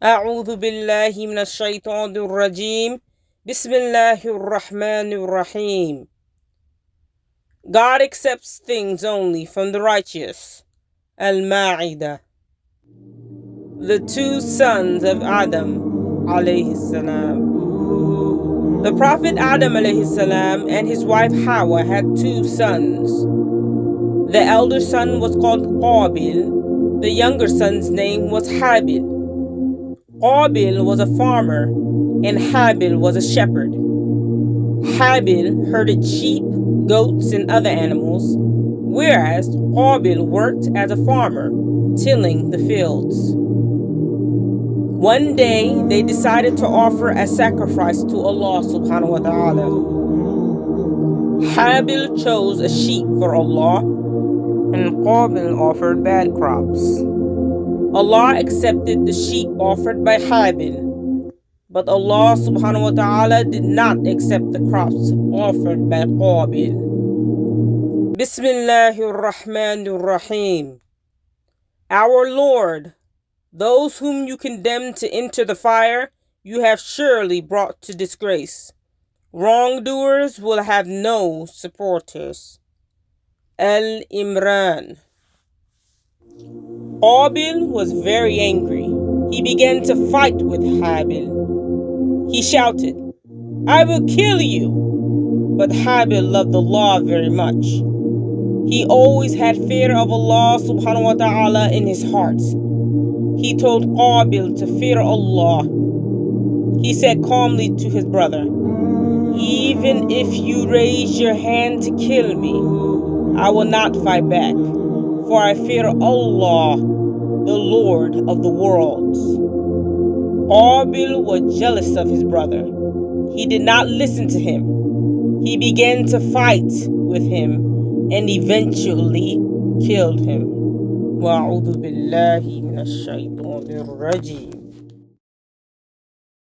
أعوذ بالله من الشيطان الرجيم بسم الله الرحمن الرحيم. God accepts things only from the righteous. Al-Ma'idah. The two sons of Adam alayhi salam. The Prophet Adam alayhi salam and his wife Hawa had two sons. The elder son was called Qabil. The younger son's name was Habil. Qabil was a farmer and Habil was a shepherd. Habil herded sheep, goats, and other animals, whereas Qabil worked as a farmer, tilling the fields. One day, they decided to offer a sacrifice to Allah subhanahu wa ta'ala. Habil chose a sheep for Allah, and Qabil offered bad crops. Allah accepted the sheep offered by Habil, but Allah subhanahu wa ta'ala did not accept the crops offered by Qabil. Bismillahir Rahmanir Rahim. Our Lord, those whom you condemned to enter the fire, you have surely brought to disgrace. Wrongdoers will have no supporters. Al-Imran. Qabil was very angry. He began to fight with Habil. He shouted, "I will kill you!" But Habil loved Allah very much. He always had fear of Allah subhanahu wa ta'ala in his heart. He told Qabil to fear Allah. He said calmly to his brother, "Even if you raise your hand to kill me, I will not fight back, for I fear Allah, the Lord of the worlds." Qabil was jealous of his brother. He did not listen to him. He began to fight with him and eventually killed him. وَأَعُوذُ بِاللَّهِ مِنَ الشَّيْطَانِ الرَّجِيمِ.